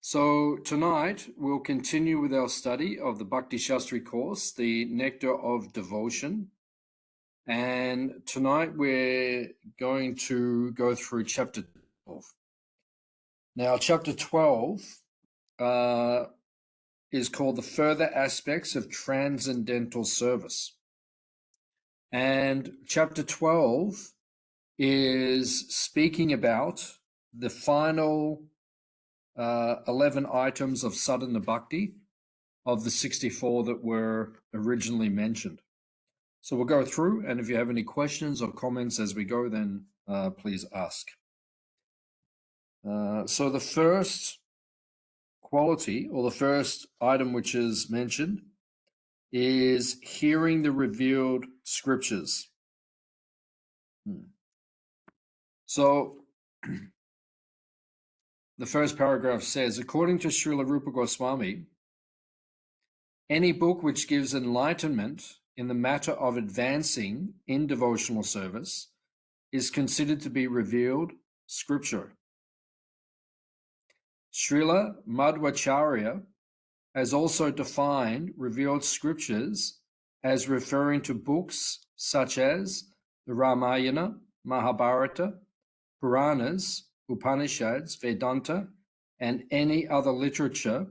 So tonight we'll continue with our study of the Bhakti Shastri course, the Nectar of Devotion. And tonight we're going to go through chapter 12. Now, chapter 12 is called The Further Aspects of Transcendental Service. And chapter 12 is speaking about the final 11 items of sadhana bhakti of the 64 that were originally mentioned. So we'll go through, and if you have any questions or comments as we go, then please ask. So the first quality, or the first item which is mentioned, is hearing the revealed scriptures. So the first paragraph says, according to Srila Rupa Goswami, any book which gives enlightenment in the matter of advancing in devotional service is considered to be revealed scripture. Srila Madhvacharya has also defined revealed scriptures as referring to books such as the Ramayana, Mahabharata, Puranas, Upanishads, Vedanta, and any other literature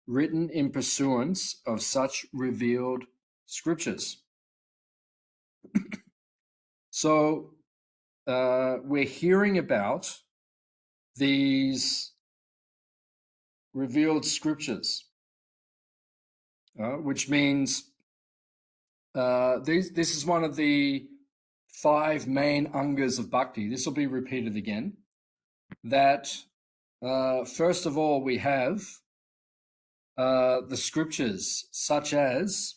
written in pursuance of such revealed scriptures. So we're hearing about these revealed scriptures, which means this is one of the 5 main angas of bhakti. This will be repeated again. That first of all, we have the scriptures such as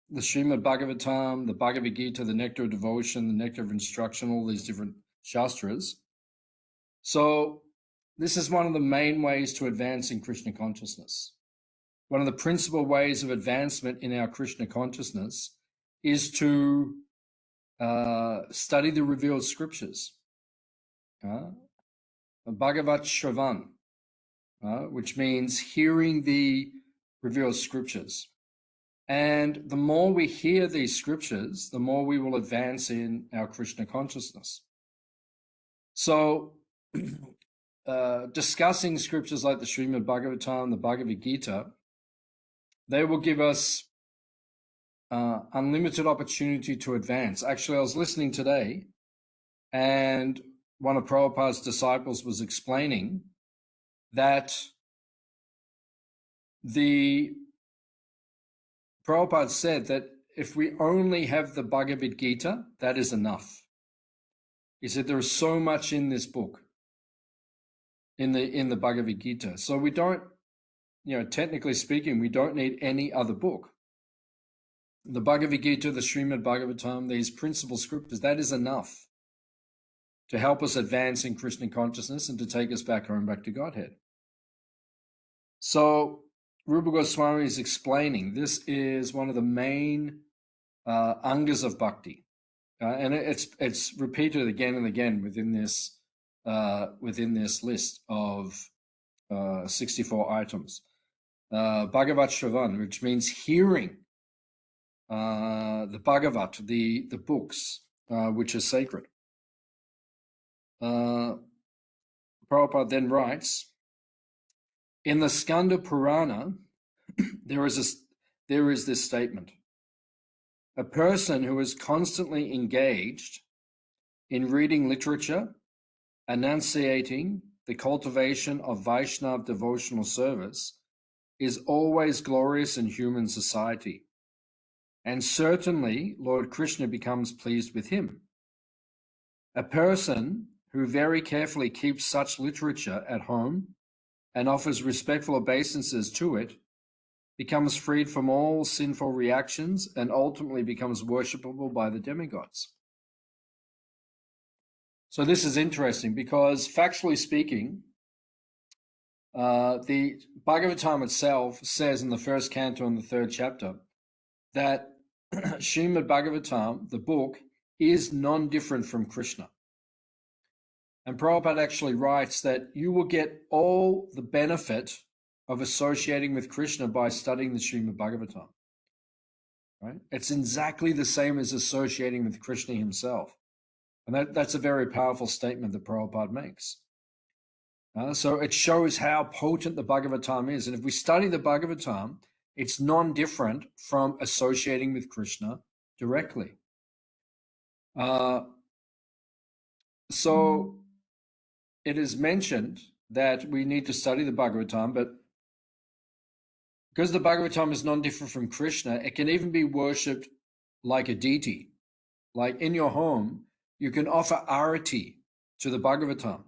the Srimad Bhagavatam, the Bhagavad Gita, the Nectar of Devotion, the Nectar of Instruction, all these different shastras. So this is one of the main ways to advance in Krishna consciousness. One of the principal ways of advancement in our Krishna consciousness is to study the revealed scriptures. Bhagavat Shravan, which means hearing the revealed scriptures. And the more we hear these scriptures, the more we will advance in our Krishna consciousness. So discussing scriptures like the Srimad Bhagavatam, the Bhagavad Gita, they will give us unlimited opportunity to advance. Actually, I was listening today, and one of Prabhupada's disciples was explaining that Prabhupada said that if we only have the Bhagavad Gita, that is enough. He said there is so much in this book, in the Bhagavad Gita. So we don't, technically speaking, we don't need any other book. The Bhagavad Gita, the Srimad Bhagavatam, these principal scriptures, that is enough to help us advance in Krishna consciousness and to take us back home, back to Godhead. So Rupa Goswami is explaining this is one of the main angas of bhakti, and it's repeated again and again within this list of 64 items. Bhagavat Shravan, which means hearing the Bhagavat, the books which are sacred. Prabhupada then writes, in the Skanda Purana, there is this statement. A person who is constantly engaged in reading literature, enunciating the cultivation of Vaishnava devotional service is always glorious in human society. And certainly Lord Krishna becomes pleased with him. A person who very carefully keeps such literature at home and offers respectful obeisances to it, becomes freed from all sinful reactions and ultimately becomes worshipable by the demigods. So this is interesting because, factually speaking, the Bhagavatam itself says in the first canto and the 3rd chapter that Srimad Bhagavatam, the book, is non-different from Krishna. And Prabhupada actually writes that you will get all the benefit of associating with Krishna by studying the Srimad Bhagavatam. Right? It's exactly the same as associating with Krishna himself. And that's a very powerful statement that Prabhupada makes. So it shows how potent the Bhagavatam is. And if we study the Bhagavatam, it's non-different from associating with Krishna directly. So it is mentioned that we need to study the Bhagavatam, but because the Bhagavatam is non-different from Krishna, it can even be worshipped like a deity. Like in your home, you can offer arati to the Bhagavatam.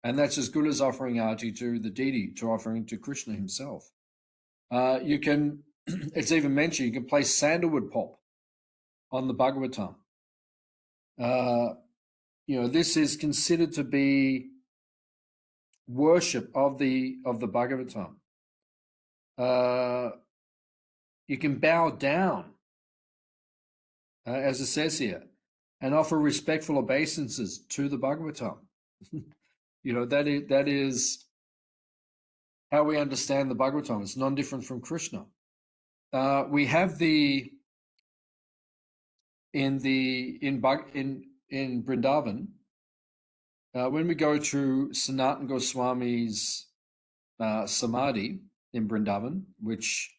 And that's as good as offering arati to the deity, to offering to Krishna himself. You can, it's even mentioned, you can place sandalwood pulp on the Bhagavatam. This is considered to be worship of the Bhagavatam. You can bow down, as it says here, and offer respectful obeisances to the Bhagavatam. That is how we understand the Bhagavatam. It's non-different from Krishna. We have in Vrindavan, when we go to Sanatana Goswami's Samadhi in Vrindavan, which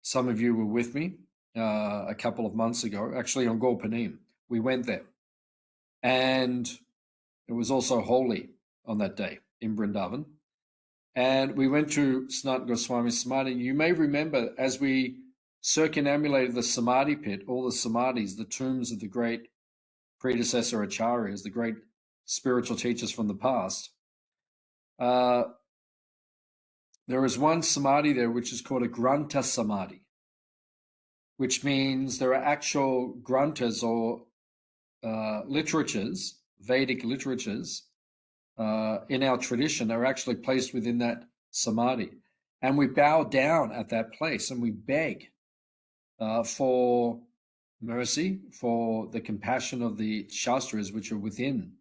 some of you were with me a couple of months ago, actually on Gaurapanim, we went there. And it was also holy on that day in Vrindavan. And we went to Sanatana Goswami's Samadhi. You may remember as we circumambulated the Samadhi pit, all the Samadhis, the tombs of the great predecessor Acharyas, the great spiritual teachers from the past. There is one Samadhi there which is called a Grantha Samadhi, which means there are actual granthas or literatures, Vedic literatures, in our tradition are actually placed within that Samadhi. And we bow down at that place and we beg for mercy, for the compassion of the Shastras which are within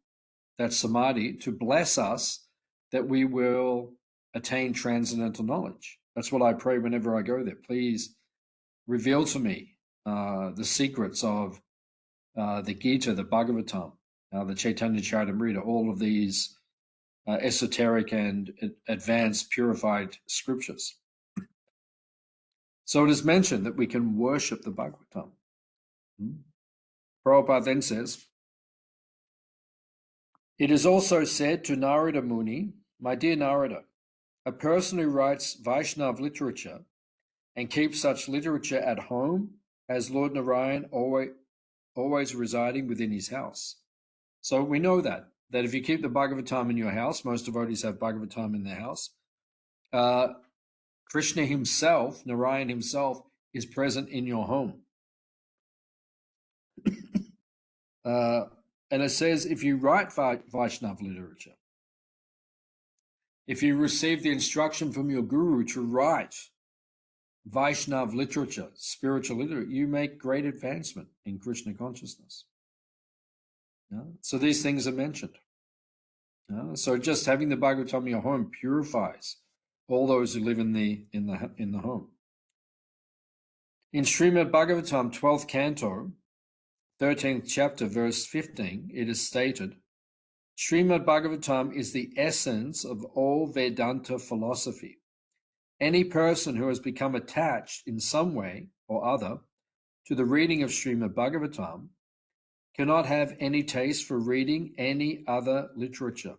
that Samadhi to bless us that we will attain transcendental knowledge. That's what I pray whenever I go there. Please reveal to me the secrets of the Gita, the Bhagavatam, the Chaitanya Charitamrita, all of these esoteric and advanced purified scriptures. So it is mentioned that we can worship the Bhagavatam. Prabhupada then says, it is also said to Narada Muni, my dear Narada, a person who writes Vaishnav literature and keeps such literature at home as Lord Narayan always residing within his house. So we know that if you keep the Bhagavatam in your house, most devotees have Bhagavatam in their house, Krishna himself, Narayan himself, is present in your home. And it says, if you write Vaishnav literature, if you receive the instruction from your guru to write Vaishnav literature, spiritual literature, you make great advancement in Krishna consciousness. So these things are mentioned. So just having the Bhagavatam in your home purifies all those who live in the home. In Srimad Bhagavatam, 12th canto, 13th chapter, verse 15, it is stated, Srimad Bhagavatam is the essence of all Vedanta philosophy. Any person who has become attached in some way or other to the reading of Srimad Bhagavatam cannot have any taste for reading any other literature.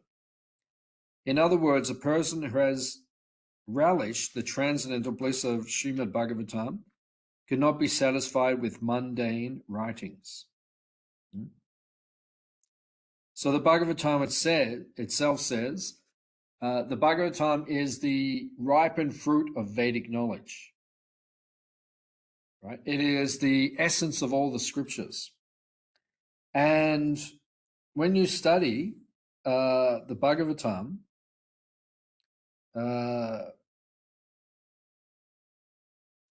In other words, a person who has relished the transcendental bliss of Srimad Bhagavatam cannot be satisfied with mundane writings. So the Bhagavatam itself says, the Bhagavatam is the ripened fruit of Vedic knowledge. Right? It is the essence of all the scriptures. And when you study the Bhagavatam,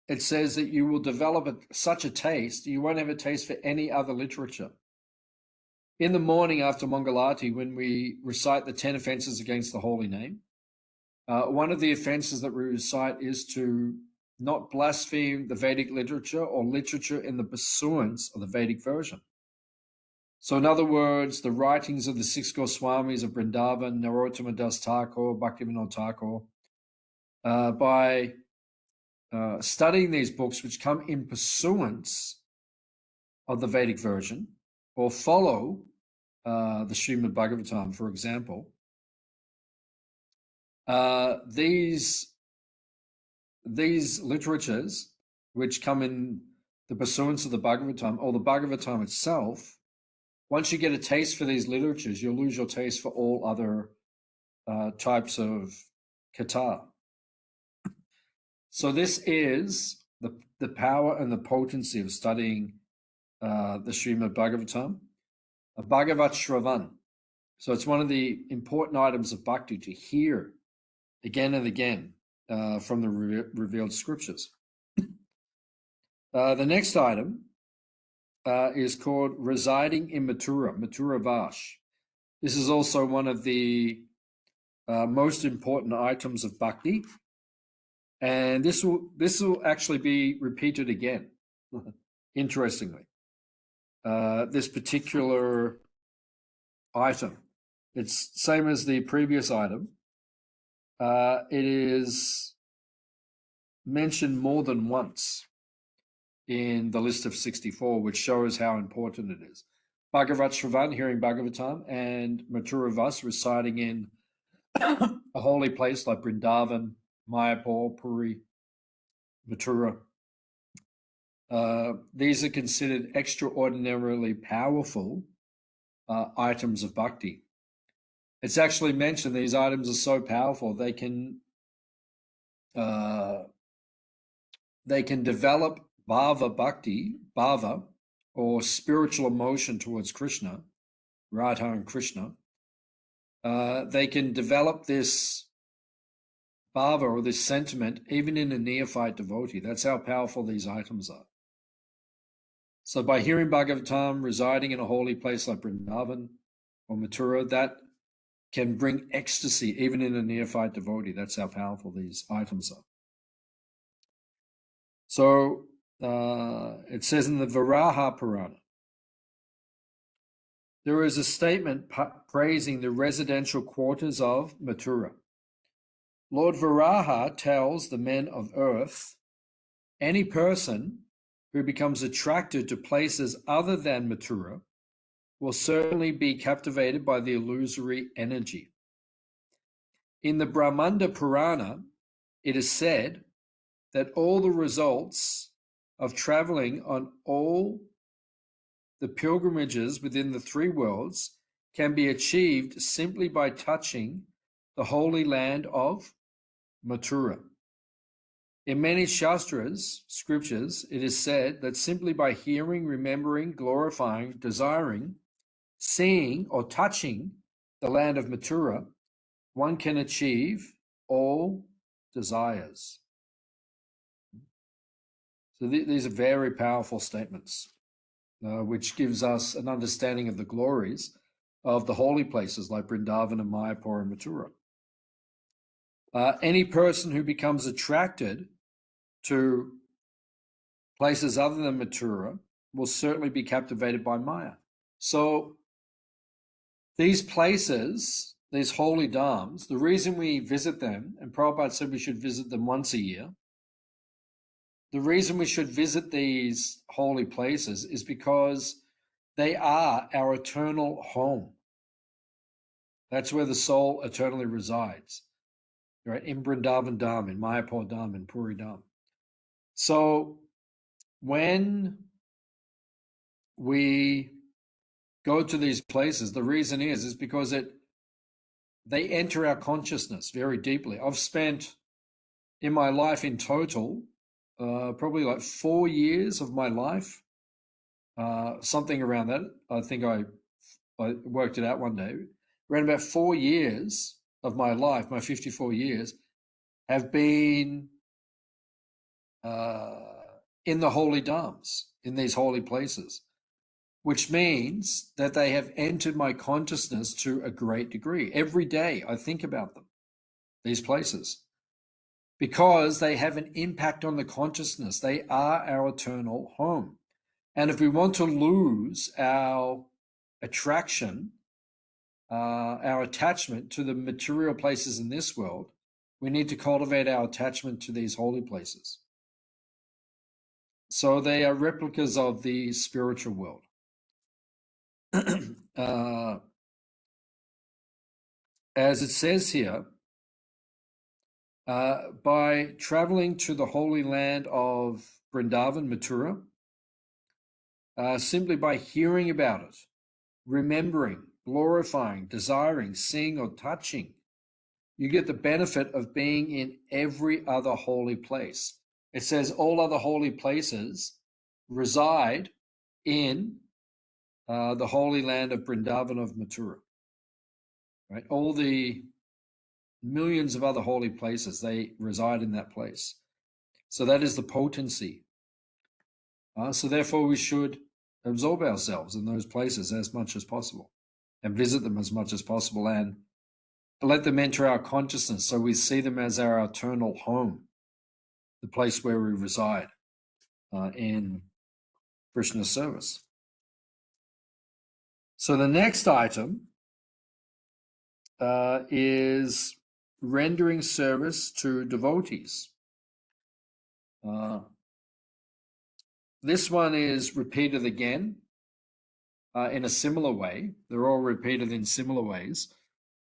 it says that you will develop such a taste, you won't have a taste for any other literature. in the morning after Mangalati, when we recite the 10 offenses against the holy name, one of the offenses that we recite is to not blaspheme the Vedic literature or literature in the pursuance of the Vedic version. So in other words, the writings of the six Goswamis of Vrindavan, Narottama Das Thakur, Bhaktivinoda Thakur, by studying these books which come in pursuance of the Vedic version or follow the Srimad Bhagavatam, for example, these literatures which come in the pursuance of the Bhagavatam or the Bhagavatam itself, once you get a taste for these literatures, you'll lose your taste for all other types of katha. So this is the power and the potency of studying the Srimad Bhagavatam, a Bhagavat Shravan. So it's one of the important items of bhakti to hear again and again from the revealed scriptures. The next item is called residing in Mathura, Mathura Vash. This is also one of the most important items of bhakti, and this will actually be repeated again. Interestingly, this particular item, it's same as the previous item. It is mentioned more than once in the list of 64, which shows how important it is. Bhagavat Shravan, hearing Bhagavatam, and Mathura Vas, residing in a holy place like Vrindavan, Mayapur, Puri, Mathura. These are considered extraordinarily powerful items of bhakti. It's actually mentioned these items are so powerful they can develop bhava bhakti, bhava, or spiritual emotion towards Krishna, Radha and Krishna. They can develop this bhava or this sentiment even in a neophyte devotee. That's how powerful these items are. So by hearing Bhagavatam, residing in a holy place like Vrindavan or Mathura, that can bring ecstasy even in a neophyte devotee. That's how powerful these items are. So it says in the Varaha Purana, there is a statement praising the residential quarters of Mathura. Lord Varaha tells the men of earth, any person who becomes attracted to places other than Mathura will certainly be captivated by the illusory energy. In the Brahmanda Purana, it is said that all the results of traveling on all the pilgrimages within the three worlds can be achieved simply by touching the holy land of Mathura. In many Shastras, scriptures, it is said that simply by hearing, remembering, glorifying, desiring, seeing, or touching the land of Mathura, one can achieve all desires. So these are very powerful statements, which gives us an understanding of the glories of the holy places like Vrindavan and Mayapur and Mathura. Any person who becomes attracted to places other than Mathura will certainly be captivated by Maya. So these places, these holy dhams, the reason we visit them, and Prabhupada said we should visit them once a year, the reason we should visit these holy places is because they are our eternal home. That's where the soul eternally resides, right? In Vrindavan Dham, in Mayapur Dham, in Puri Dham. So when we go to these places, the reason is because they enter our consciousness very deeply. I've spent in my life in total probably like 4 years of my life, something around that. I think I worked it out one day. Around about 4 years of my life, my 54 years, have been in the holy dhams, in these holy places, which means that they have entered my consciousness to a great degree. Every day I think about them, these places, because they have an impact on the consciousness. They are our eternal home. And if we want to lose our attraction, our attachment to the material places in this world, we need to cultivate our attachment to these holy places. So they are replicas of the spiritual world. As it says here, by traveling to the holy land of Vrindavan, Mathura, simply by hearing about it, remembering, glorifying, desiring, seeing, or touching, you get the benefit of being in every other holy place. It says all other holy places reside in the holy land of Vrindavan of Mathura. Right? All the millions of other holy places, they reside in that place. So that is the potency. So therefore we should absorb ourselves in those places as much as possible and visit them as much as possible and let them enter our consciousness so we see them as our eternal home, the place where we reside in Krishna's service. So the next item is rendering service to devotees. This one is repeated again in a similar way. They're all repeated in similar ways.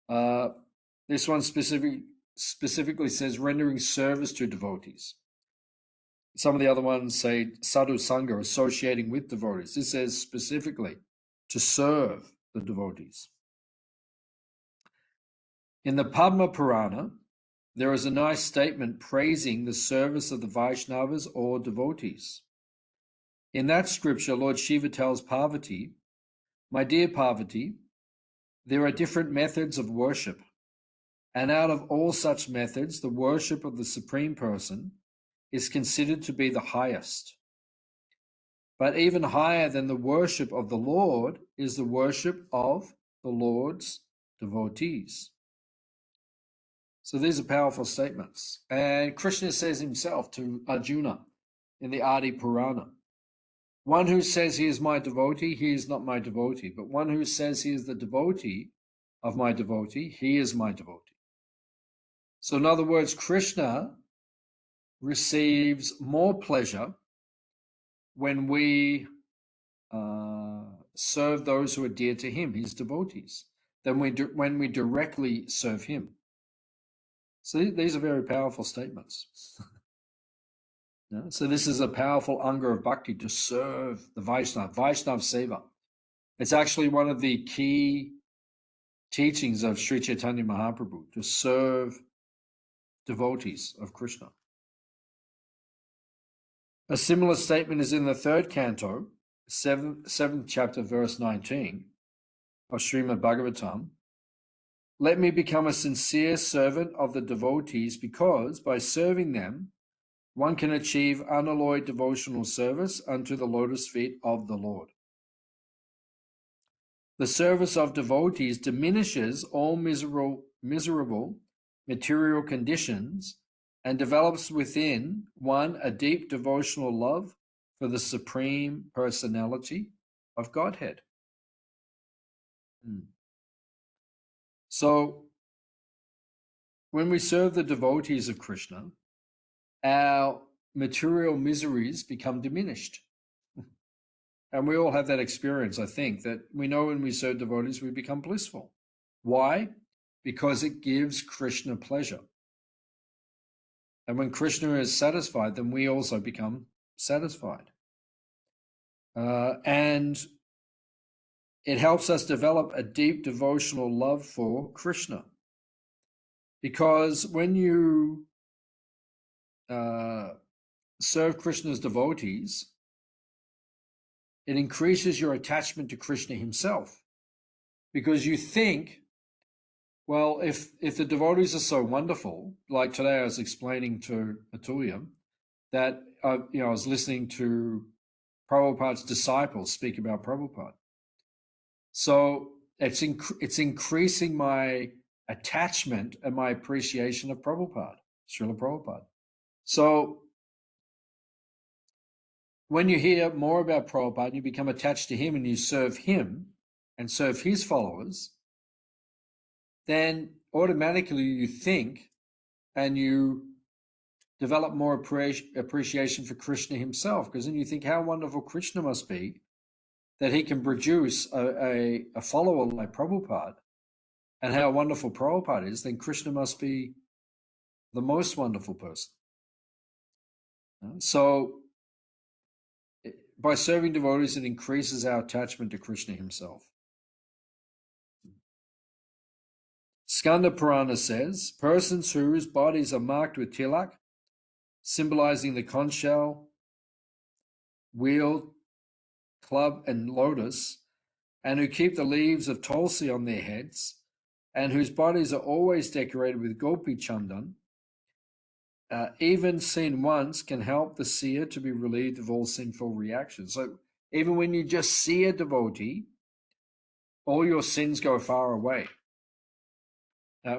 This one specifically says rendering service to devotees. Some of the other ones say sadhu sangha, associating with devotees. This says specifically to serve the devotees. In the Padma Purana, there is a nice statement praising the service of the Vaishnavas or devotees. In that scripture, Lord Shiva tells Parvati, "My dear Parvati, there are different methods of worship, and out of all such methods, the worship of the Supreme Person is considered to be the highest. But even higher than the worship of the Lord is the worship of the Lord's devotees." So these are powerful statements. And Krishna says himself to Arjuna in the Adi Purana, "One who says he is my devotee, he is not my devotee. But one who says he is the devotee of my devotee, he is my devotee." So in other words, Krishna receives more pleasure when we serve those who are dear to him, his devotees, than when we directly serve him. So these are very powerful statements. Yeah? So this is a powerful anga of bhakti, to serve the Vaishnav Seva. It's actually one of the key teachings of Sri Caitanya Mahaprabhu, to serve devotees of Krishna. A similar statement is in the third canto, 7th chapter, verse 19 of Srimad Bhagavatam. "Let me become a sincere servant of the devotees, because by serving them, one can achieve unalloyed devotional service unto the lotus feet of the Lord. The service of devotees diminishes all miserable material conditions and develops within one a deep devotional love for the Supreme Personality of Godhead." So when we serve the devotees of Krishna, our material miseries become diminished. And we all have that experience, I think, that we know when we serve devotees, we become blissful. Why? Because it gives Krishna pleasure. And when Krishna is satisfied, then we also become satisfied. And it helps us develop a deep devotional love for Krishna. Because when you serve Krishna's devotees, it increases your attachment to Krishna himself. Because you think, well, if the devotees are so wonderful, like today I was explaining to Atulya that I was listening to Prabhupada's disciples speak about Prabhupada. So it's increasing my attachment and my appreciation of Prabhupada, Srila Prabhupada. So when you hear more about Prabhupada, you become attached to him and you serve him and serve his followers, then automatically you think and you develop more appreciation for Krishna himself, because then you think how wonderful Krishna must be that he can produce a follower like Prabhupada, and how wonderful Prabhupada is, then Krishna must be the most wonderful person. So by serving devotees, it increases our attachment to Krishna himself. Skanda Purana says, persons whose bodies are marked with tilak, symbolizing the conch shell, wheel, club, and lotus, and who keep the leaves of tulsi on their heads, and whose bodies are always decorated with gopi chandan, even seen once, can help the seer to be relieved of all sinful reactions. So even when you just see a devotee, all your sins go far away.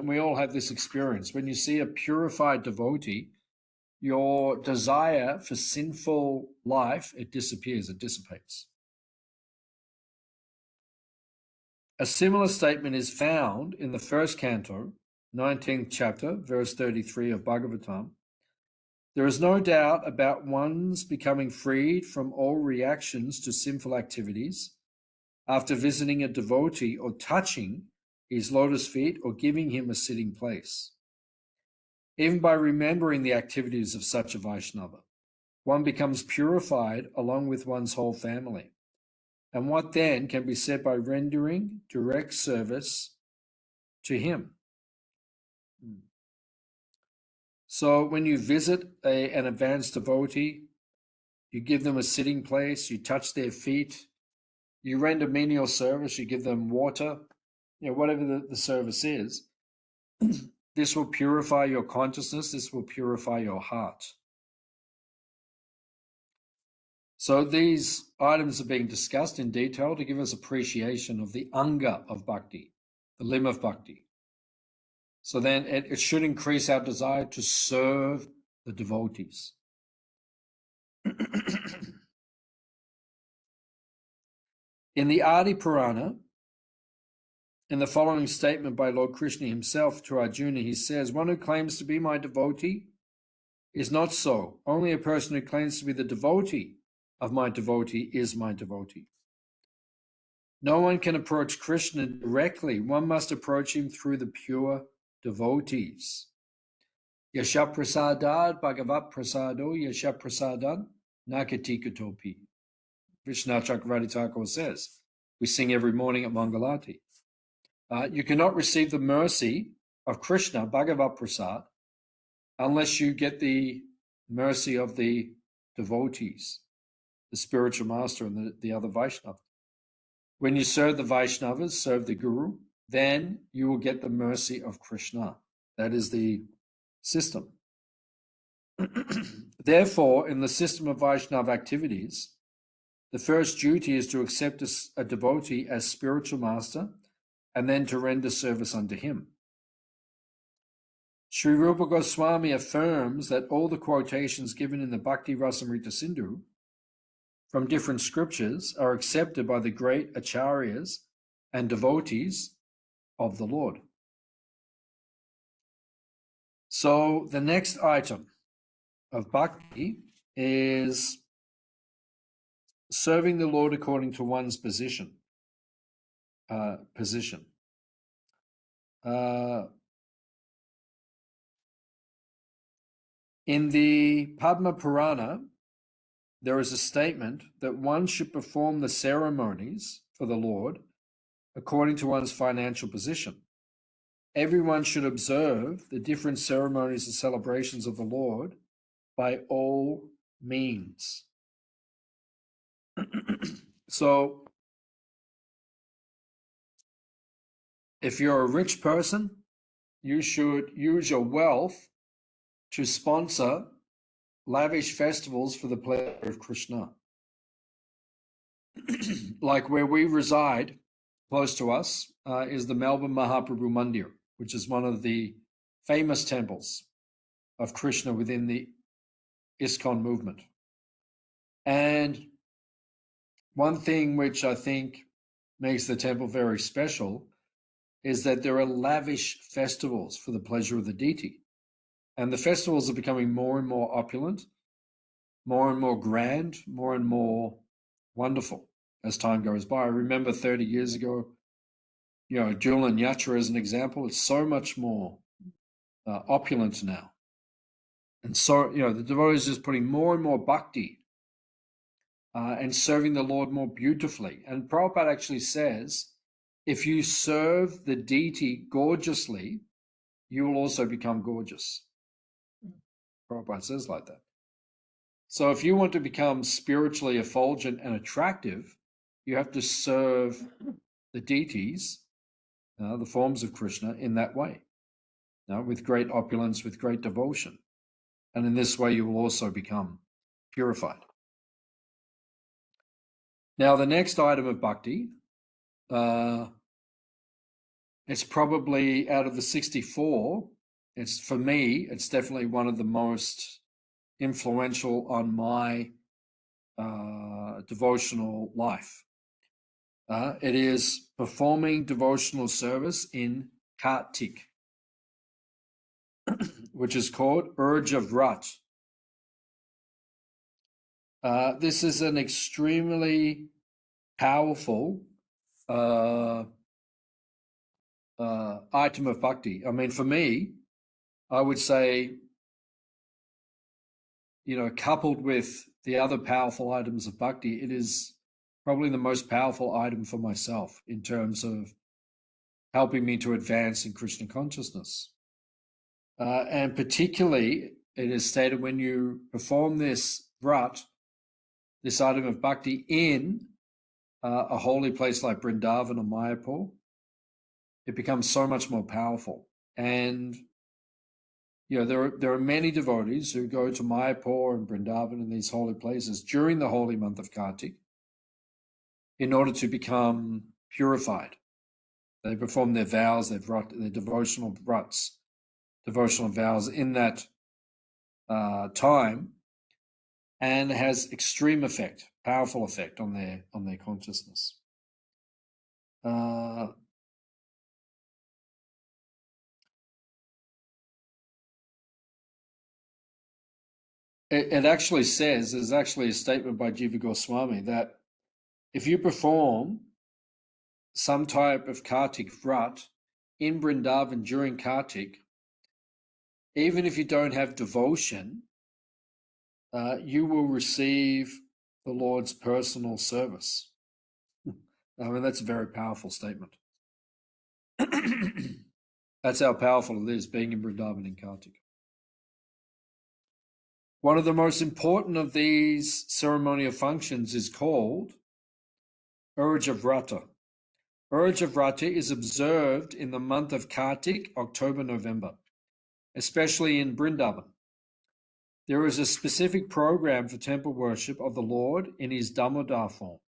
We all have this experience. When you see a purified devotee, your desire for sinful life, it disappears, it dissipates. A similar statement is found in the first canto, 19th chapter, verse 33 of Bhagavatam. There is no doubt about one's becoming freed from all reactions to sinful activities after visiting a devotee or touching his lotus feet or giving him a sitting place. Even by remembering the activities of such a Vaishnava, one becomes purified along with one's whole family. And what then can be said by rendering direct service to him? So when you visit an advanced devotee, you give them a sitting place, you touch their feet, you render menial service, you give them water, whatever the service is, this will purify your consciousness, this will purify your heart. So these items are being discussed in detail to give us appreciation of the anga of bhakti, the limb of bhakti. So then it should increase our desire to serve the devotees. In the Adi Purana, in the following statement by Lord Krishna himself to Arjuna, he says, one who claims to be my devotee is not so. Only a person who claims to be the devotee of my devotee is my devotee. No one can approach Krishna directly. One must approach him through the pure devotees. Yasha prasadad bhagavat prasado yasha prasadan nakatikatopi. Vishnu Chakravarti Thakur says, we sing every morning at Mangalati. You cannot receive the mercy of Krishna, Bhagavat Prasad, unless you get the mercy of the devotees, the spiritual master and the other Vaishnava. When you serve the Vaishnavas, serve the Guru, then you will get the mercy of Krishna. That is the system. Therefore, in the system of Vaishnava activities, the first duty is to accept a devotee as spiritual master and then to render service unto him. Sri Rupa Goswami affirms that all the quotations given in the Bhakti-rasmrta-sindhu from different scriptures are accepted by the great acharyas and devotees of the Lord. So the next item of bhakti is serving the Lord according to one's position. In the Padma Purana, there is a statement that one should perform the ceremonies for the Lord according to one's financial position. Everyone should observe the different ceremonies and celebrations of the Lord by all means. So, if you're a rich person, you should use your wealth to sponsor lavish festivals for the pleasure of Krishna. like where we reside, close to us, is the Melbourne Mahaprabhu Mandir, which is one of the famous temples of Krishna within the ISKCON movement. And one thing which I think makes the temple very special is that there are lavish festivals for the pleasure of the deity. And the festivals are becoming more and more opulent, more and more grand, more and more wonderful as time goes by. I remember 30 years ago, Julian Yatra as an example, it's so much more opulent now. And so, the devotees are just putting more and more bhakti and serving the Lord more beautifully. And Prabhupada actually says, if you serve the deity gorgeously, you will also become gorgeous. Prabhupada says like that. So if you want to become spiritually effulgent and attractive, you have to serve the deities, the forms of Krishna, in that way, with great opulence, with great devotion. And in this way, you will also become purified. Now, the next item of bhakti, it's probably out of the 64, for me, it's definitely one of the most influential on my devotional life. It is performing devotional service in Kartik, which is called Urge of Vrat. This is an extremely powerful item of bhakti. I mean, for me, I would say, coupled with the other powerful items of bhakti, it is probably the most powerful item for myself in terms of helping me to advance in Krishna consciousness. And particularly, it is stated when you perform this vrat, this item of bhakti, in a holy place like Vrindavan or Mayapur, it becomes so much more powerful. And there are many devotees who go to Mayapur and Vrindavan and these holy places during the holy month of Kartik in order to become purified. They perform their vows, their devotional vrats, devotional vows in that time, and has extreme effect, powerful effect on their consciousness. It actually says, there's actually a statement by Jiva Goswami that if you perform some type of Kartik vrat in Vrindavan during Kartik, even if you don't have devotion, you will receive the Lord's personal service. I mean, that's a very powerful statement. That's how powerful it is, being in Vrindavan in Kartik. One of the most important of these ceremonial functions is called Urge of Vrata. Urge of Vrata is observed in the month of Kartik, October, November, especially in Vrindavan. There is a specific program for temple worship of the Lord in his Damodar form.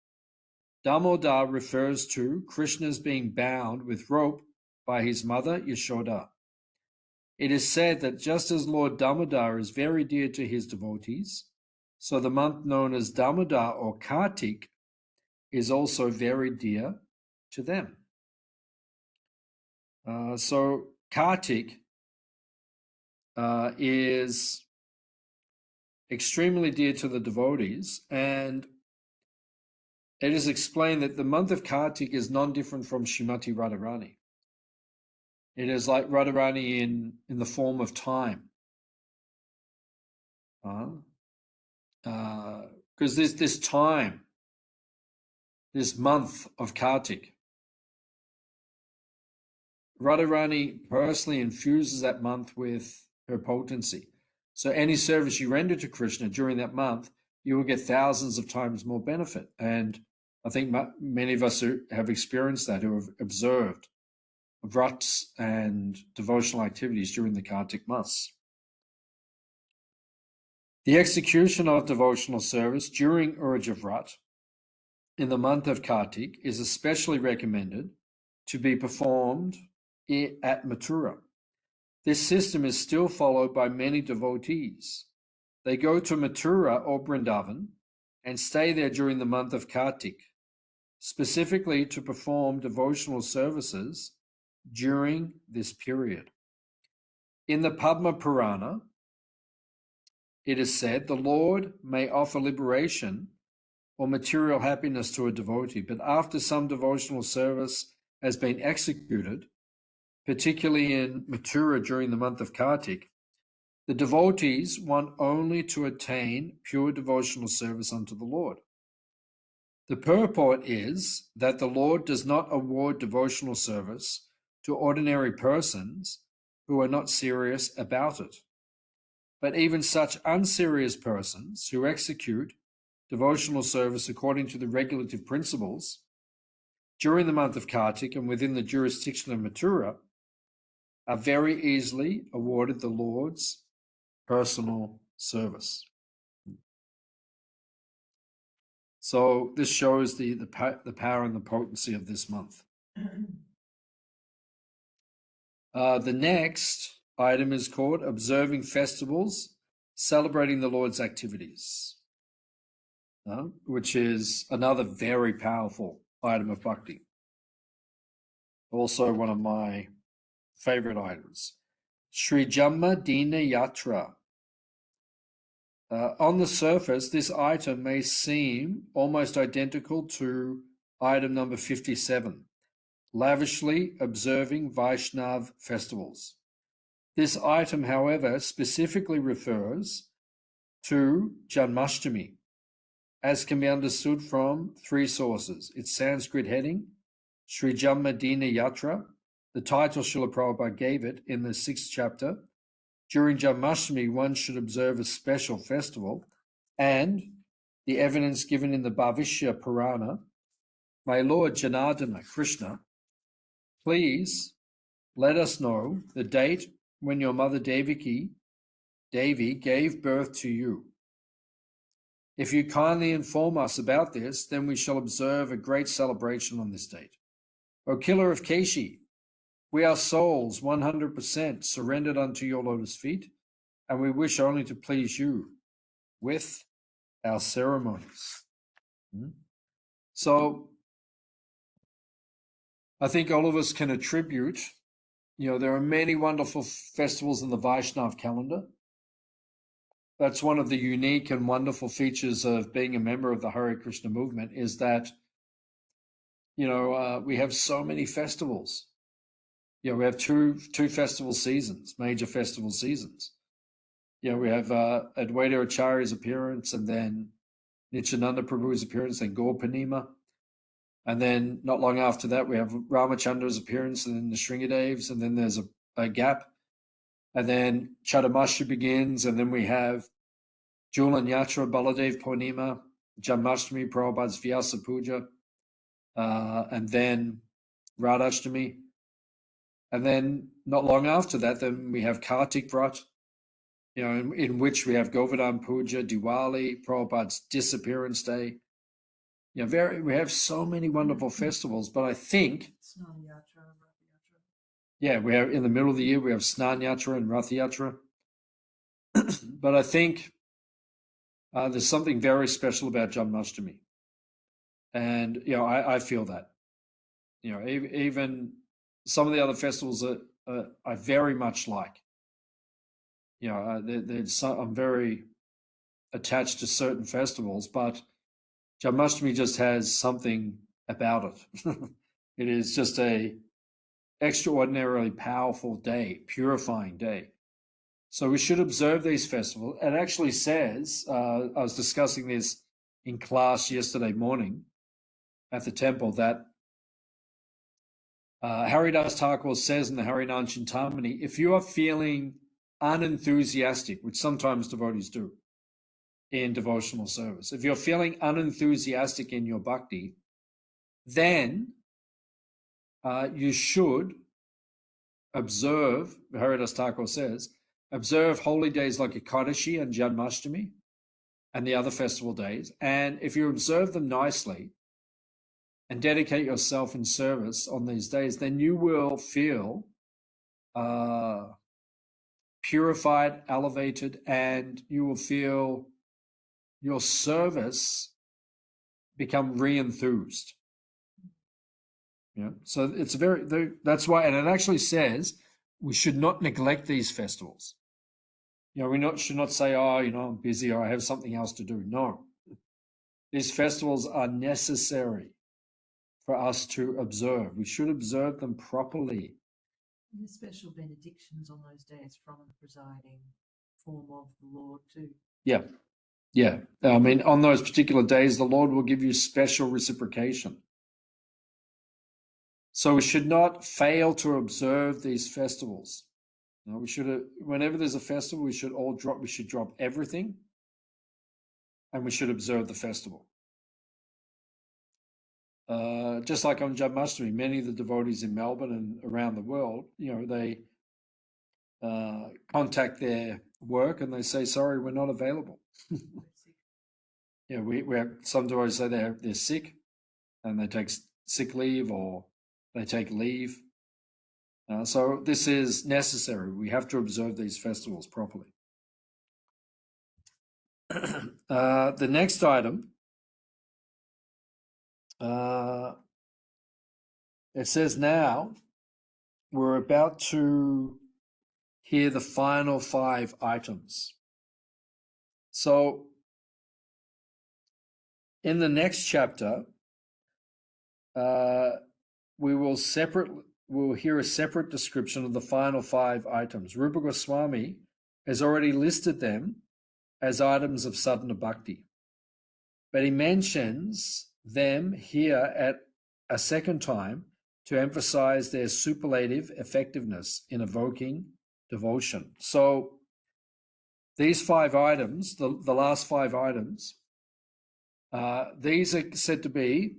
Damodar refers to Krishna's being bound with rope by his mother Yashoda. It is said that just as Lord Damodar is very dear to his devotees, so the month known as Damodar or Kartik is also very dear to them. So Kartik is extremely dear to the devotees, and it is explained that the month of Kartik is non-different from Srimati Radharani. It is like Radharani in the form of time. Because there's this time, this month of Kartik. Radharani personally infuses that month with her potency. So any service you render to Krishna during that month, you will get thousands of times more benefit. And I think many of us who have experienced that, who have observed vrats and devotional activities during the Kartik months. The execution of devotional service during Urja Vrat in the month of Kartik is especially recommended to be performed at Mathura. This system is still followed by many devotees. They go to Mathura or Vrindavan and stay there during the month of Kartik, specifically to perform devotional services during this period. In the Padma Purana, it is said, the Lord may offer liberation or material happiness to a devotee, but after some devotional service has been executed, particularly in Mathura during the month of Kartik, the devotees want only to attain pure devotional service unto the Lord. The purport is that the Lord does not award devotional service to ordinary persons who are not serious about it. But even such unserious persons who execute devotional service according to the regulative principles during the month of Kartik and within the jurisdiction of Mathura are very easily awarded the Lord's personal service. So this shows the power and the potency of this month. The next item is called Observing Festivals, Celebrating the Lord's Activities, which is another very powerful item of bhakti. Also one of my favorite items. Sri Jamma Dina Yatra. On the surface, this item may seem almost identical to item number 57, lavishly observing Vaishnav festivals. This item, however, specifically refers to Janmashtami, as can be understood from three sources. Its Sanskrit heading, Sri Jamma Dina Yatra, the title Srila Prabhupada gave it in the 6th chapter. During Janmashtami, one should observe a special festival, and the evidence given in the Bhavishya Purana, my Lord Janardana Krishna, please let us know the date when your mother Devi gave birth to you. If you kindly inform us about this, then we shall observe a great celebration on this date. O killer of Keshi, we are souls 100% surrendered unto your lotus feet, and we wish only to please you with our ceremonies. So I think all of us can attribute, there are many wonderful festivals in the Vaishnav calendar. That's one of the unique and wonderful features of being a member of the Hare Krishna movement, is that, we have so many festivals. We have two festival seasons, major festival seasons. We have Advaita Acharya's appearance, and then Nityananda Prabhu's appearance, and Gaur Purnima. And then not long after that, we have Ramachandra's appearance, and then the Shringadevs, and then there's a gap. And then Chatumashtami begins, and then we have Julan Yatra, Baladev Purnima, Janmashtami, Prabhupada's Vyasa Puja, and then Radhashtami. And then not long after that, then we have Kartik Vrat, in which we have Govardhan Puja, Diwali, Prabhupada's disappearance day. We have so many wonderful festivals, but I think, we have in the middle of the year, we have Snan Yatra and Rath Yatra. But I think there's something very special about Janmashtami. And, I feel that, even some of the other festivals that I very much like. I'm very attached to certain festivals, but Janmashtami just has something about it. It is just a extraordinarily powerful day, purifying day. So we should observe these festivals. It actually says, I was discussing this in class yesterday morning at the temple, that Haridas Thakur says in the Harinam Chintamani, if you are feeling unenthusiastic, which sometimes devotees do in devotional service, if you're feeling unenthusiastic in your bhakti, then you should observe, Haridas Thakur says, observe holy days like Ekadashi and Janmashtami and the other festival days. And if you observe them nicely, and dedicate yourself in service on these days, then you will feel purified, elevated, and you will feel your service become re-enthused. So it's that's why, and it actually says we should not neglect these festivals. We should not say, oh, I'm busy or I have something else to do. No, these festivals are necessary for us to observe. We should observe them properly. And there's special benedictions on those days from the presiding form of the Lord too. Yeah. I mean, on those particular days, the Lord will give you special reciprocation. So we should not fail to observe these festivals. We should, whenever there's a festival, we should drop everything, and we should observe the festival. Just like on Janmashtami, many of the devotees in Melbourne and around the world, they contact their work and they say, sorry, we're not available. We have some devotees say they're sick and they take sick leave or they take leave. So this is necessary. We have to observe these festivals properly. The next item, it says now we're about to hear the final 5 items. So in the next chapter, we'll hear a separate description of the final 5 items. Rupa Goswami has already listed them as items of sadhana bhakti, but he mentions them here at a second time to emphasize their superlative effectiveness in evoking devotion. So these 5 items, the last 5 items, these are said to be,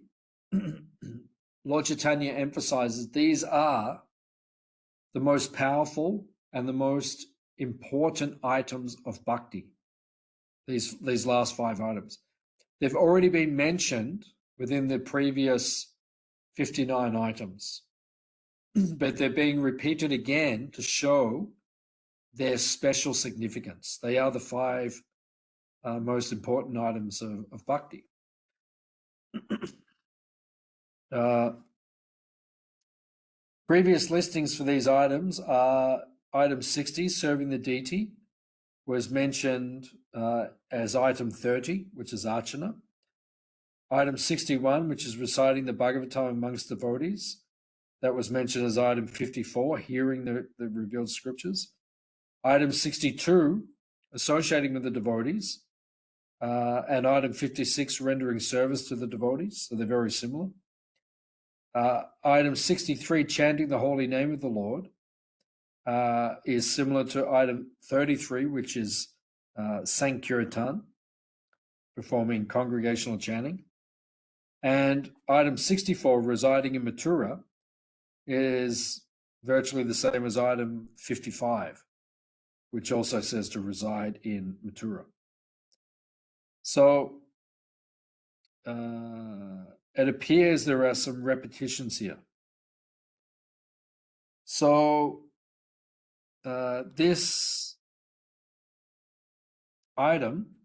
Lord Chaitanya emphasizes, these are the most powerful and the most important items of bhakti. These last 5 items. They've already been mentioned within the previous 59 items, but they're being repeated again to show their special significance. They are the 5 most important items of bhakti. Previous listings for these items are item 60, serving the deity, was mentioned as item 30, which is archana. Item 61, which is reciting the Bhagavatam amongst devotees, that was mentioned as item 54, hearing the revealed scriptures. Item 62, associating with the devotees, and item 56, rendering service to the devotees, so they're very similar. Item 63, chanting the holy name of the Lord, is similar to item 33, which is Sankirtan, performing congregational chanting. And item 64, residing in Mathura, is virtually the same as item 55, which also says to reside in Mathura. So it appears there are some repetitions here. So this item,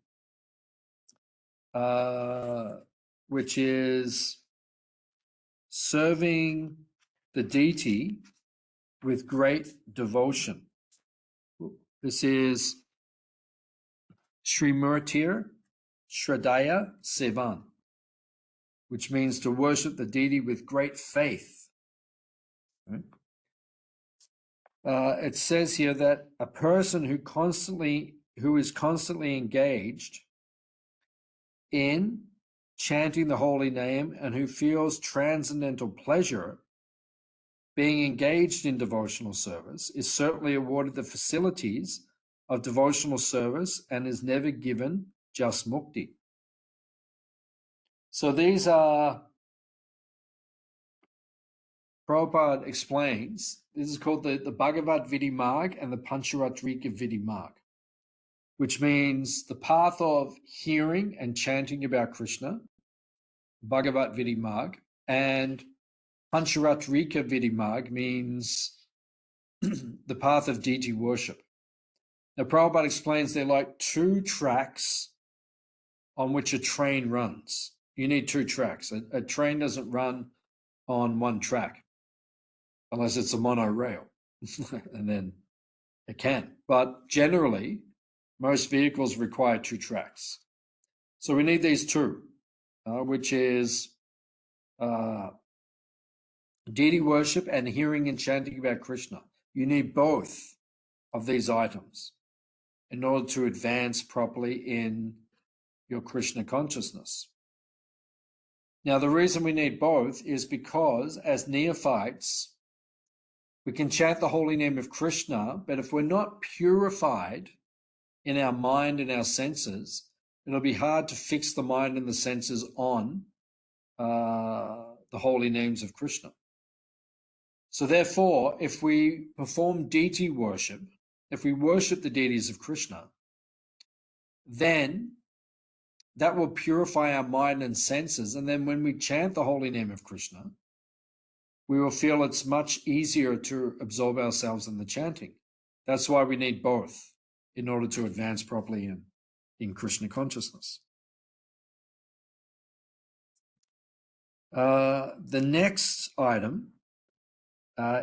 which is serving the deity with great devotion. This is Srimurtir Shraddhaya Sevan, which means to worship the deity with great faith. Right? It says here that a person who is constantly engaged in chanting the holy name and who feels transcendental pleasure being engaged in devotional service is certainly awarded the facilities of devotional service and is never given just mukti. So these are, Prabhupada explains, this is called the Bhagavad Vidhi Marg and the Pancharatrika Vidhi Marg, which means the path of hearing and chanting about Krishna, Bhagavad Vidhi Marg, and Pancharatrika Vidimag means the path of deity worship. Now, Prabhupada explains they're like two tracks on which a train runs. You need two tracks. A train doesn't run on one track unless it's a monorail, and then it can. But generally, most vehicles require two tracks. So we need these two, which is deity worship and hearing and chanting about Krishna. You need both of these items in order to advance properly in your Krishna consciousness. Now, the reason we need both is because as neophytes, we can chant the holy name of Krishna, but if we're not purified in our mind and our senses, it'll be hard to fix the mind and the senses on the holy names of Krishna. So therefore, if we perform deity worship, if we worship the deities of Krishna, then that will purify our mind and senses. And then when we chant the holy name of Krishna, we will feel it's much easier to absorb ourselves in the chanting. That's why we need both in order to advance properly in Krishna consciousness. The next item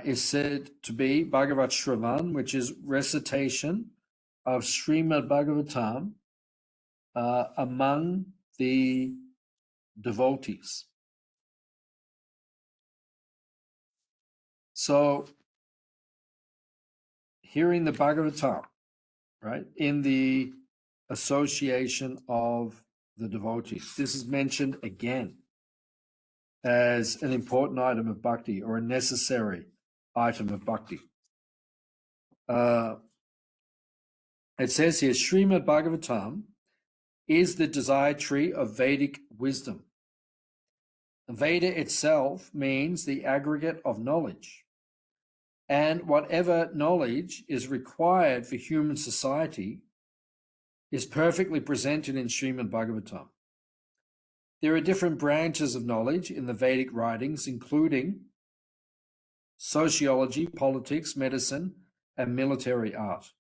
is said to be Bhagavat Shravan, which is recitation of Srimad Bhagavatam among the devotees. So, hearing the Bhagavatam, right, in the association of the devotees. This is mentioned again as an important item of bhakti or a necessary item of bhakti. It says here, Srimad Bhagavatam is the desired tree of Vedic wisdom. Veda itself means the aggregate of knowledge. And whatever knowledge is required for human society is perfectly presented in Srimad Bhagavatam. There are different branches of knowledge in the Vedic writings, including sociology, politics, medicine, and military art.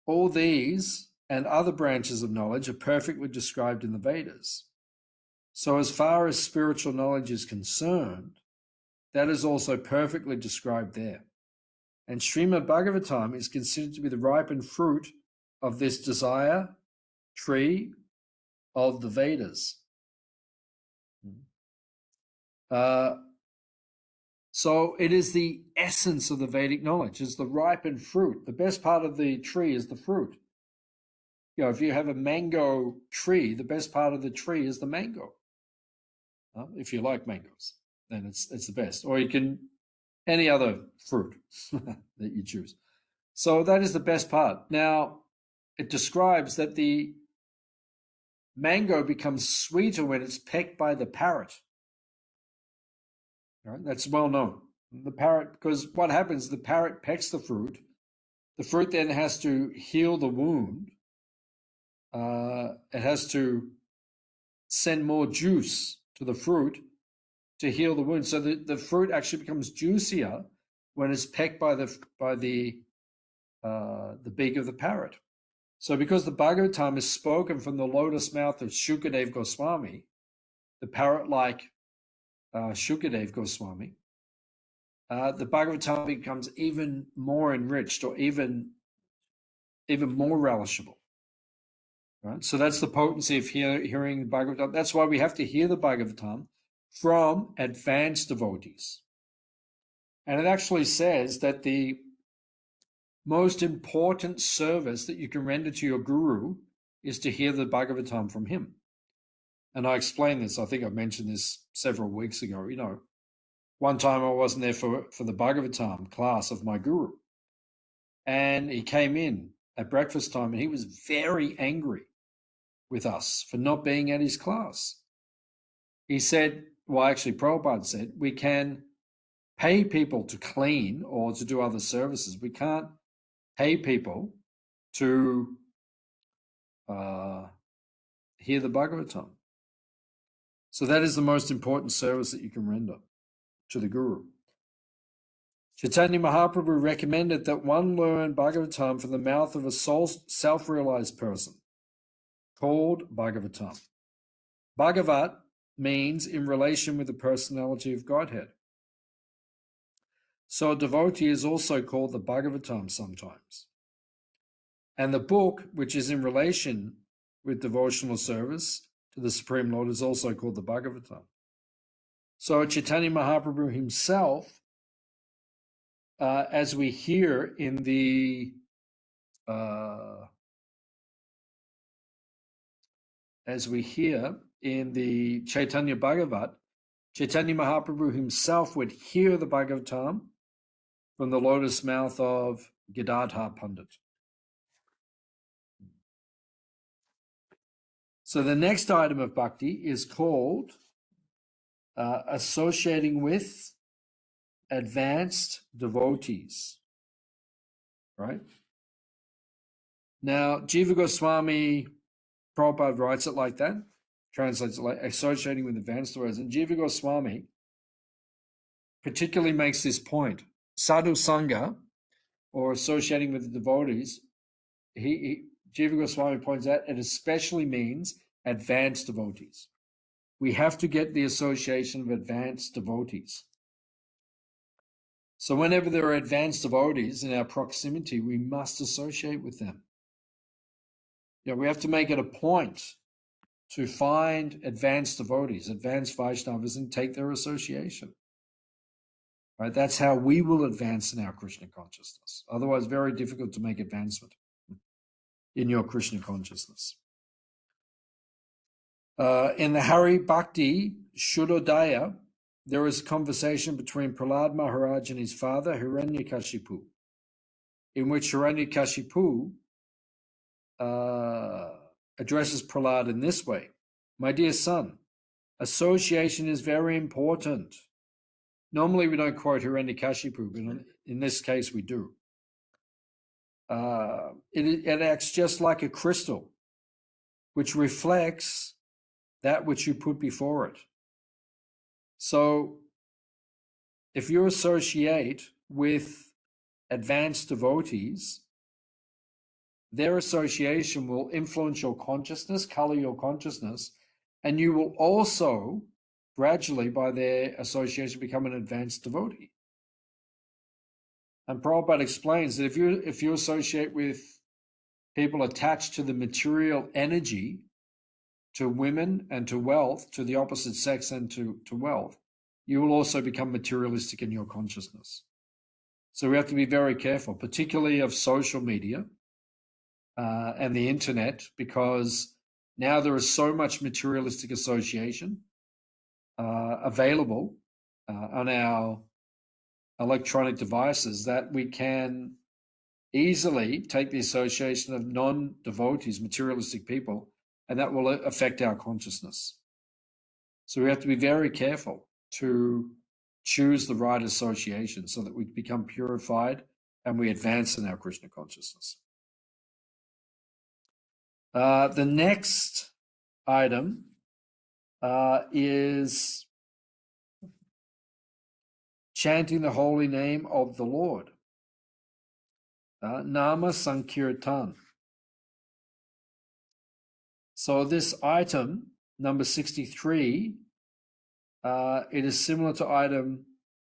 All these and other branches of knowledge are perfectly described in the Vedas. So as far as spiritual knowledge is concerned, that is also perfectly described there. And Srimad Bhagavatam is considered to be the ripened fruit of this desire tree of the Vedas. So it is the essence of the Vedic knowledge, it's the ripened fruit. The best part of the tree is the fruit. You know, if you have a mango tree, the best part of the tree is the mango. If you like mangoes, then it's the best. Or you can, any other fruit that you choose. So that is the best part. Now, it describes that the mango becomes sweeter when it's pecked by the parrot. Right? That's well known. The parrot, because what happens, the parrot pecks the fruit then has to heal the wound. It has to send more juice to the fruit to heal the wound. So the fruit actually becomes juicier when it's pecked by the beak of the parrot. So because the Bhagavatam is spoken from the lotus mouth of Shukadev Goswami, the parrot-like Shukadev Goswami, the Bhagavatam becomes even more enriched or even more relishable. Right? So that's the potency of hearing the Bhagavatam. That's why we have to hear the Bhagavatam from advanced devotees. And it actually says that the most important service that you can render to your guru is to hear the Bhagavatam from him. And I explained this, I think I mentioned this several weeks ago. You know, one time I wasn't there for the Bhagavatam class of my guru. And he came in at breakfast time and he was very angry with us for not being at his class. He said, well, actually, Prabhupada said, we can pay people to clean or to do other services. We can't pay people to hear the Bhagavatam. So that is the most important service that you can render to the Guru. Chaitanya Mahaprabhu recommended that one learn Bhagavatam from the mouth of a self-realized person called Bhagavatam. Bhagavat means in relation with the personality of Godhead. So a devotee is also called the Bhagavatam sometimes. And the book, which is in relation with devotional service to the Supreme Lord, is also called the Bhagavatam. So Chaitanya Mahaprabhu himself, as we hear in the Chaitanya Bhagavat, Chaitanya Mahaprabhu himself would hear the Bhagavatam from the lotus mouth of Gadadhar Pandit. So the next item of bhakti is called associating with advanced devotees, right? Now, Jiva Goswami, Prabhupada writes it like that, translates it like associating with advanced devotees. And Jiva Goswami particularly makes this point. Sadhu Sangha, or associating with the devotees, Jiva Goswami points out it especially means advanced devotees. We have to get the association of advanced devotees. So whenever there are advanced devotees in our proximity, we must associate with them. We have to make it a point to find advanced devotees, advanced Vaishnavas, and take their association. Right? That's how we will advance in our Krishna consciousness. Otherwise, very difficult to make advancement in your Krishna consciousness. In the Hari Bhakti Shuddhodaya, there is a conversation between Prahlad Maharaj and his father, Hiranyakashipu, in which Hiranyakashipu addresses Prahlad in this way: "My dear son, association is very important." Normally we don't quote Hiranyakashipu, but in this case we do. It acts just like a crystal, which reflects that which you put before it. So if you associate with advanced devotees, their association will influence your consciousness, color your consciousness, and you will also gradually, by their association, become an advanced devotee. And Prabhupada explains that if you associate with people attached to the material energy, to women and to wealth, to the opposite sex and to wealth, you will also become materialistic in your consciousness. So we have to be very careful, particularly of social media and the internet, because now there is so much materialistic association available on our electronic devices that we can easily take the association of non-devotees, materialistic people, and that will affect our consciousness. So we have to be very careful to choose the right association so that we become purified and we advance in our Krishna consciousness. The next item is chanting the holy name of the Lord. Nama Sankirtan. So this item, number 63, it is similar to item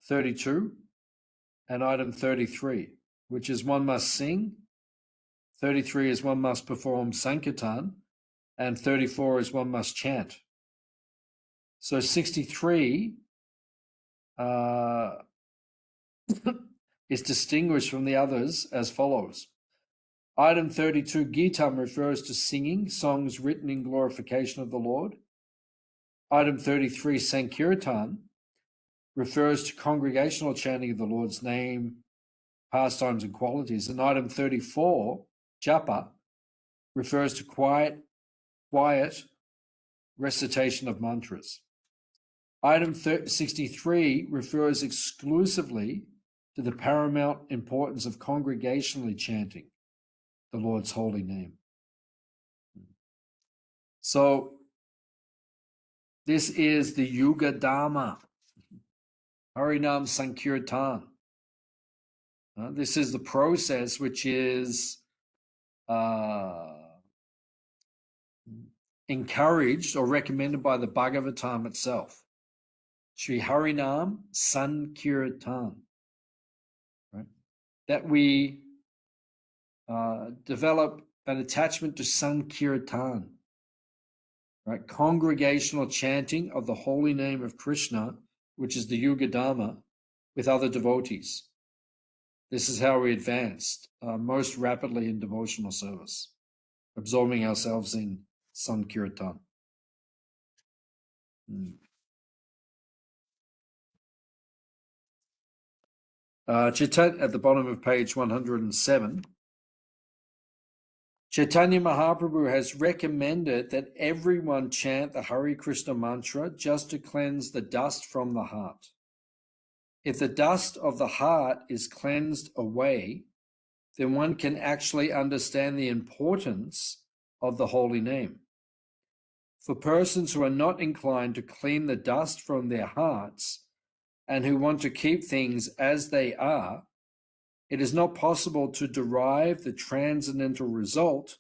32 and item 33, which is one must sing. 33 is one must perform Sankirtan, and 34 is one must chant. So 63 is distinguished from the others as follows. Item 32, Gitam, refers to singing, songs written in glorification of the Lord. Item 33, Sankirtan, refers to congregational chanting of the Lord's name, pastimes and qualities. And item 34, Japa, refers to quiet recitation of mantras. Item 63 refers exclusively to the paramount importance of congregationally chanting the Lord's holy name. So This is the Yuga Dharma, Harinam Sankirtan. This is the process which is encouraged or recommended by the Bhagavatam itself. Sri Harinam Sankirtan. Right? That we develop an attachment to Sankirtan, right? Congregational chanting of the holy name of Krishna, which is the Yuga Dharma, with other devotees. This is how we advanced most rapidly in devotional service, absorbing ourselves in Sankirtan. Chaitanya, at the bottom of page 107, Chaitanya Mahaprabhu has recommended that everyone chant the Hare Krishna mantra just to cleanse the dust from the heart. If the dust of the heart is cleansed away, then one can actually understand the importance of the holy name. For persons who are not inclined to clean the dust from their hearts and who want to keep things as they are, it is not possible to derive the transcendental result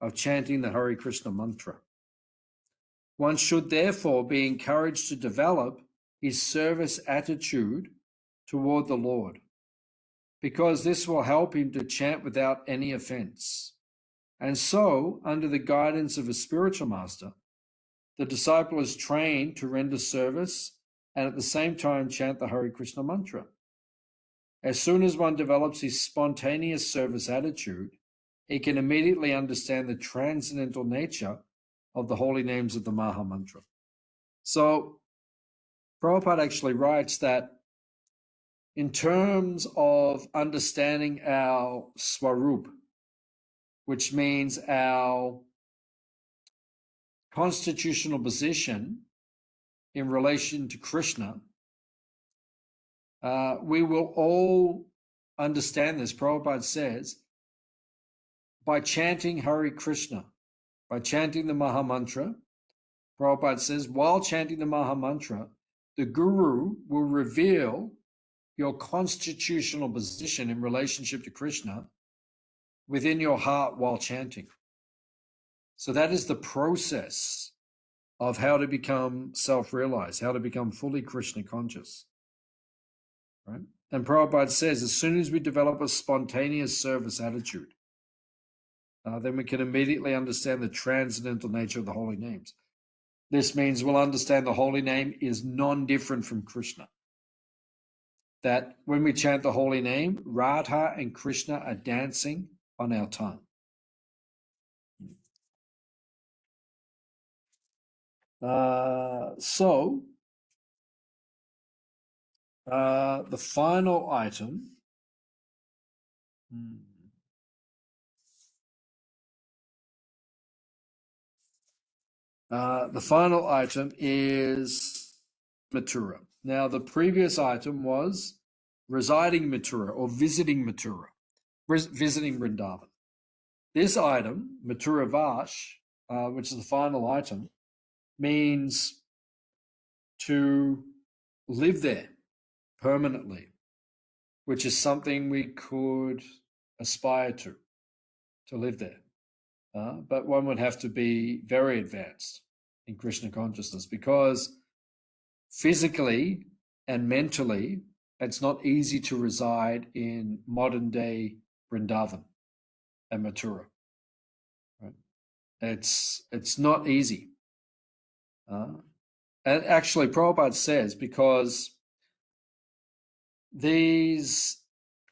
of chanting the Hare Krishna mantra. One should therefore be encouraged to develop his service attitude toward the Lord, because this will help him to chant without any offense. And so, under the guidance of a spiritual master, the disciple is trained to render service and at the same time chant the Hare Krishna mantra. As soon as one develops his spontaneous service attitude, he can immediately understand the transcendental nature of the holy names of the Maha Mantra. So, Prabhupada actually writes that in terms of understanding our Swarup, which means our constitutional position in relation to Krishna, we will all understand this. Prabhupada says, by chanting Hare Krishna, by chanting the Maha Mantra, Prabhupada says, while chanting the Maha Mantra, the Guru will reveal your constitutional position in relationship to Krishna within your heart while chanting. So that is the process of how to become self-realized, how to become fully Krishna conscious. Right? And Prabhupada says, as soon as we develop a spontaneous service attitude, then we can immediately understand the transcendental nature of the holy names. This means we'll understand the holy name is non-different from Krishna. That when we chant the holy name, Radha and Krishna are dancing on our tongue. The final item. The final item is Mathura. Now, the previous item was residing Mathura or visiting Mathura, visiting Vrindavan. This item, Mathura Vash, which is the final item, means to live there permanently, which is something we could aspire to live there. But one would have to be very advanced in Krishna consciousness, because physically and mentally, it's not easy to reside in modern day Vrindavan and Mathura. Right? It's not easy. And actually, Prabhupada says, because these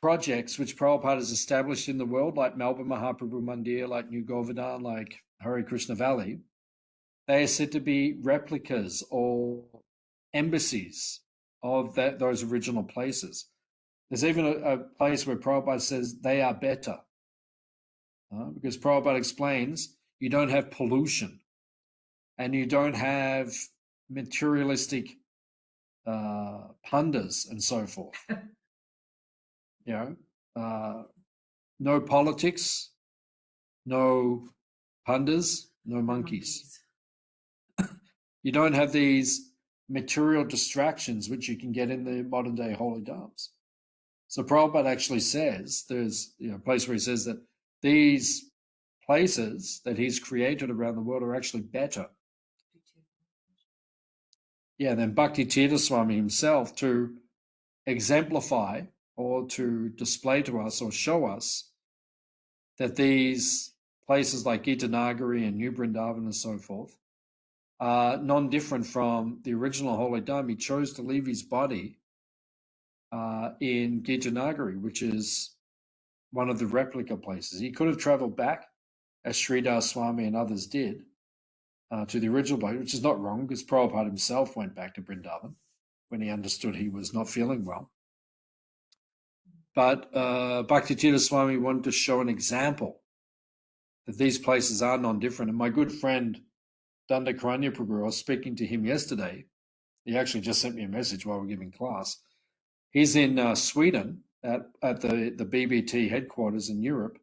projects which Prabhupada has established in the world, like Melbourne Mahaprabhu Mandir, like New Govardhan, like Hare Krishna Valley, they are said to be replicas or embassies of those original places. There's even a place where Prabhupada says they are better, because Prabhupada explains you don't have pollution and you don't have materialistic pandas and so forth. No politics, no pandas, no monkeys. You don't have these material distractions which you can get in the modern day holy dhams. So Prabhupada actually says, there's a place where he says that these places that he's created around the world are actually better. Yeah, than Bhakti Swami himself, to exemplify or to display to us or show us that these places like Gitanagari and New Vrindavan and so forth are non-different from the original Holy Dham. He chose to leave his body in Gitanagari, which is one of the replica places. He could have traveled back, as Sridhar Swami and others did, to the original place, which is not wrong, because Prabhupada himself went back to Vrindavan when he understood he was not feeling well. But Bhakti Swami wanted to show an example that these places are non-different. And my good friend, Danda Karanya Prabhu, I was speaking to him yesterday. He actually just sent me a message while we're giving class. He's in Sweden at the BBT headquarters in Europe.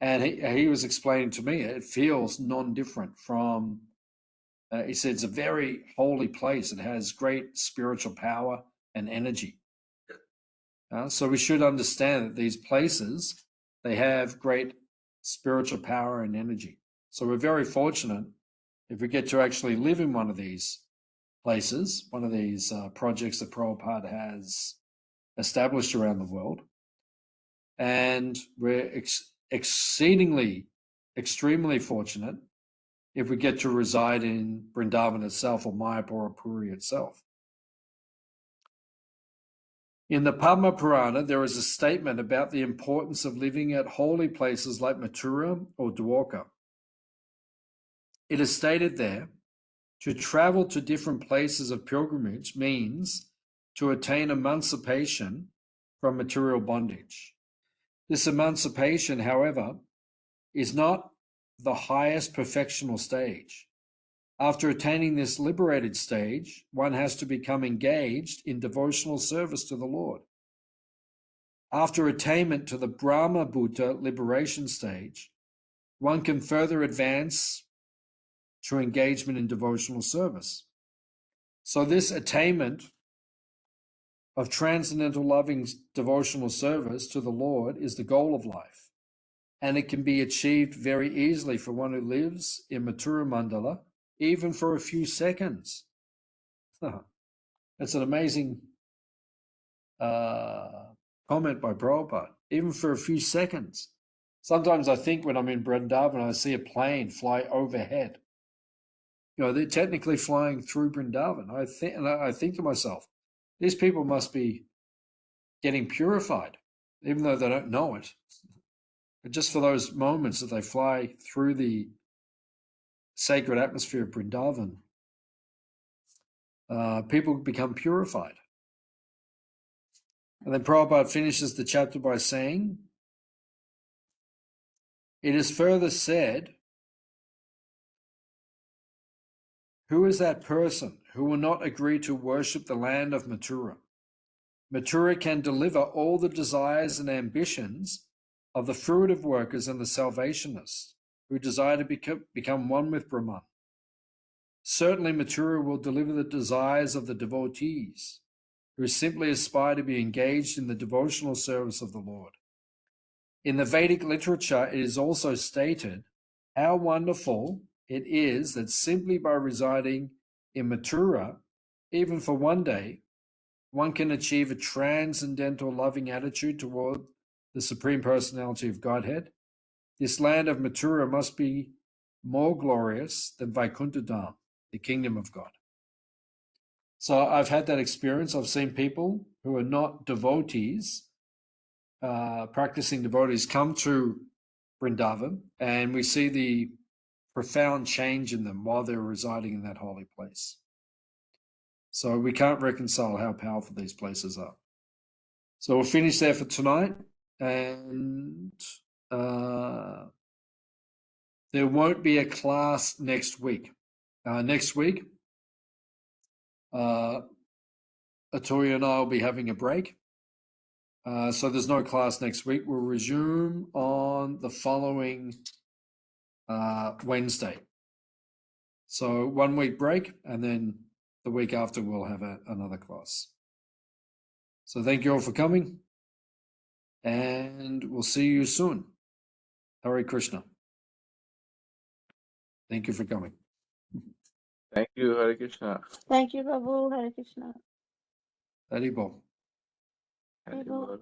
And he was explaining to me, it feels non-different from, he said it's a very holy place. It has great spiritual power and energy. So we should understand that these places, they have great spiritual power and energy. So we're very fortunate if we get to actually live in one of these places, one of these projects that Prabhupada has established around the world. And we're extremely fortunate if we get to reside in Vrindavan itself, or Mayapur or Puri itself. In the Padma Purana, there is a statement about the importance of living at holy places like Mathura or Dwarka. It is stated there, to travel to different places of pilgrimage means to attain emancipation from material bondage. This emancipation, however, is not the highest perfectional stage. After attaining this liberated stage, one has to become engaged in devotional service to the Lord. After attainment to the Brahma Bhuta liberation stage, one can further advance to engagement in devotional service. So this attainment of transcendental loving devotional service to the Lord is the goal of life, and it can be achieved very easily for one who lives in Mathura Mandala, even for a few seconds. That's an amazing comment by Prabhupada. Even for a few seconds. Sometimes I think when I'm in Vrindavan, I see a plane fly overhead. They're technically flying through Vrindavan. I think to myself, these people must be getting purified, even though they don't know it. But just for those moments that they fly through the sacred atmosphere of Vrindavan, people become purified. And then Prabhupada finishes the chapter by saying, it is further said, who is that person who will not agree to worship the land of Mathura? Mathura can deliver all the desires and ambitions of the fruitive workers and the salvationists who desire to become one with Brahman. Certainly Mathura will deliver the desires of the devotees who simply aspire to be engaged in the devotional service of the Lord. In the Vedic literature, it is also stated how wonderful it is that simply by residing in Mathura, even for one day, one can achieve a transcendental loving attitude toward the Supreme Personality of Godhead. This land of Mathura must be more glorious than Vaikuntha Dham, the kingdom of God. So I've had that experience. I've seen people who are not devotees, practicing devotees, come to Vrindavan, and we see the profound change in them while they're residing in that holy place. So we can't reconcile how powerful these places are. So we'll finish there for tonight, and there won't be a class next week. Next week, Atoya and I will be having a break. So there's no class next week. We'll resume on the following Wednesday. So 1 week break, and then the week after we'll have another class. So thank you all for coming, and we'll see you soon. Hare Krishna. Thank you for coming. Thank you, Hare Krishna. Thank you, Prabhu. Hare Krishna. Haribol. Hare Haribol. Bol.